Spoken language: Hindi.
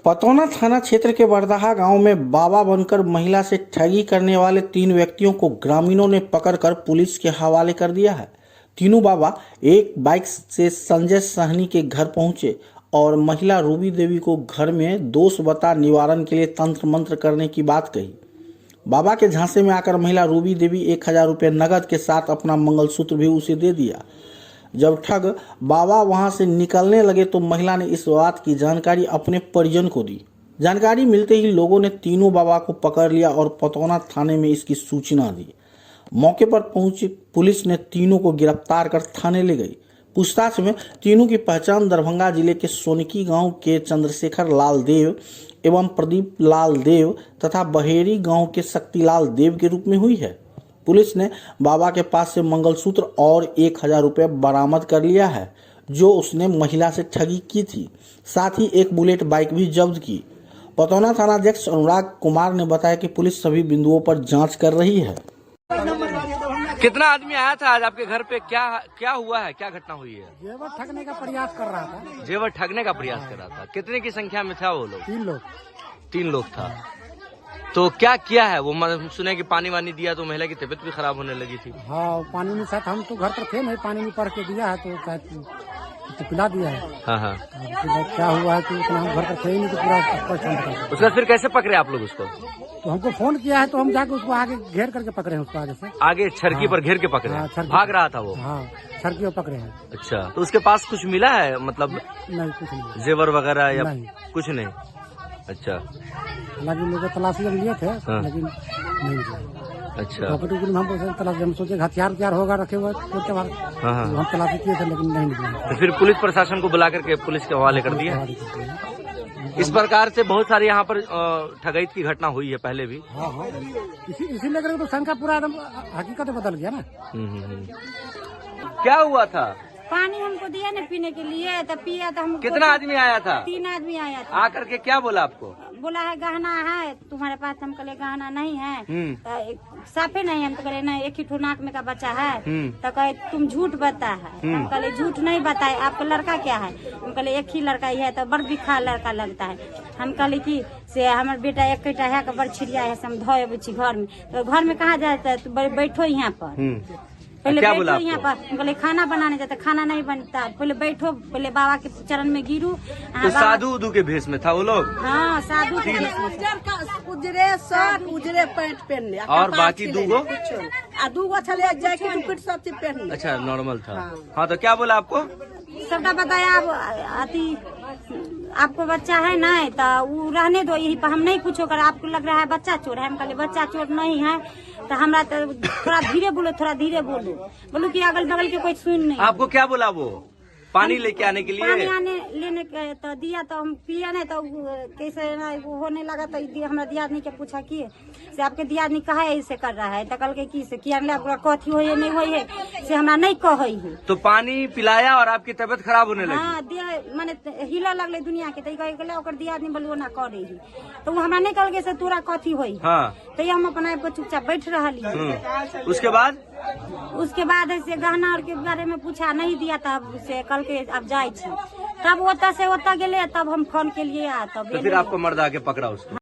पतौना थाना क्षेत्र के बरदाहा गांव में बाबा बनकर महिला से ठगी करने वाले 3 व्यक्तियों को ग्रामीणों ने पकड़कर पुलिस के हवाले कर दिया है। तीनों बाबा एक बाइक से संजय सहनी के घर पहुंचे और महिला रूबी देवी को घर में दोष बता निवारण के लिए तंत्र मंत्र करने की बात कही। बाबा के झांसे में आकर महिला रूबी देवी 1000 रुपये नगद के साथ अपना मंगलसूत्र भी उसे दे दिया। जब ठग बाबा वहां से निकलने लगे तो महिला ने इस बात की जानकारी अपने परिजन को दी। जानकारी मिलते ही लोगों ने तीनों बाबा को पकड़ लिया और पतौना थाने में इसकी सूचना दी। मौके पर पहुंची पुलिस ने तीनों को गिरफ्तार कर थाने ले गई। पूछताछ में तीनों की पहचान दरभंगा जिले के सोनकी गांव के चंद्रशेखर लाल देव एवं प्रदीप लाल देव तथा बहेरी गांव के शक्तिलाल देव के रूप में हुई है। पुलिस ने बाबा के पास से मंगलसूत्र और 1000 रुपये बरामद कर लिया है, जो उसने महिला से ठगी की थी। साथ ही एक बुलेट बाइक भी जब्त की। पतौना थानाध्यक्ष अनुराग कुमार ने बताया कि पुलिस सभी बिंदुओं पर जांच कर रही है। कितना आदमी आया था आज आपके घर पे? क्या हुआ है, क्या घटना हुई है? जेवर ठगने का प्रयास कर रहा था। जेवर ठगने का प्रयास कर रहा था। कितने की संख्या में था वो लोग? 3 लोग। 3 लोग था। तो क्या किया है वो? सुने कि पानी वानी दिया तो महिला की तबीयत भी खराब होने लगी थी। हाँ, पानी में साथ हम तो घर पर थे नहीं, पानी में पढ़ के दिया है तो पिला दिया है। हाँ। क्या हुआ है कि इतना हम घर पर थे ही नहीं तो पूरा उसका फिर कैसे पकड़े आप लोग उसको? तो हमको फोन किया है तो हम जाके उसको आगे घेर करके पकड़े हैं। उसको आगे से आगे छरकी पर घेर के पकड़े? हाँ, भाग रहा था वो? हाँ, छरकी पर पकड़े हैं। अच्छा, तो उसके पास कुछ मिला है? मतलब नहीं, कुछ नहीं। जेवर वगैरह या नहीं। कुछ नहीं? अच्छा, हालांकि लोग तलाशी हम लिए थे लेकिन नहीं मिला। अच्छा, हम तलाशी हम सोचे हथियार होगा रखे हुए हम तलाशी किए थे लेकिन नहीं निकला। तो फिर पुलिस प्रशासन को बुला करके पुलिस के हवाले कर दिया। इस प्रकार से बहुत सारी यहाँ पर ठगी की घटना हुई है पहले भी। हाँ, इसी लेकर तो शंका पूरा एकदम हकीकत बदल गया ना। क्या हुआ था? पानी हमको दिया ना पीने के लिए, तब पिया तो हम। कितना आदमी आया था? 3 आदमी आया था। आकर के क्या बोला आपको? बोला है गहना है तुम्हारे पास। हम कहले गहना नहीं है, साफे नहीं है। हम तो कहले नहीं, एक ही ठो नाक में का बच्चा है। तो कहे तुम झूठ बता है। हम कहले झूठ नहीं बताए, आपका लड़का क्या है? हम कहले एक ही लड़का ही है, तो बड़ बिखा लड़का लगता है। हम कहले की से हमारे बेटा एक है बड़ छिड़िया है, हम धोए घर में। तो घर में कहाँ जाता तो बैठो यहाँ पर, पहले बैठो यहाँ पर। पहले खाना बनाने जाता, खाना नहीं बनता। पहले बैठो, पहले बाबा के चरण में गिरू। तो साधु उदू के भेष में था वो लोग? हाँ, साधु के भेष में। उजरे शर्ट उजरे पैंट पहनले और बाकी दूगो छले जैकेट उकेट सब चीज पहनले। अच्छा, नॉर्मल था। हाँ, तो क्या बोला आपको? सबका बताया। आपको बच्चा है ना, तो वो रहने दो यही पर, हम नहीं कुछ कर। आपको लग रहा है बच्चा चोर है। हम कहले बच्चा चोर नहीं है। तो हमरा तो थोड़ा धीरे बोलो, थोड़ा धीरे बोलो कि अगल बगल के कोई सुन नहीं। आपको क्या बोला वो? पानी लेके आने के लिए? पानी लेने के तो दिया, तो हम पिया नहीं। तो कैसे ना वो होने लगा तो हमारा दियादनी के पूछा कि से आपके दियादनी कहा है ऐसे कर रहा है? तो कल के की से किया कथी हो नहीं हो से हमरा नहीं कह। तो पानी पिलाया और आपकी तबीयत खराब होने लगी? हाँ, माने हिला लगले दुनिया के। तो दियादनी बोलो ना करे ही, तो वो हमरा नहीं कल के से तोरा कथी होई। हाँ, तो हम अपना चुपचाप बैठ रही। उसके बाद से गहना और के बारे में पूछा, नहीं दिया। तब से कल के अब जाए तब ओता से ओता गेले, तब हम फोन के लिए। तब तो फिर आपको मर्द आके पकड़ा उसको?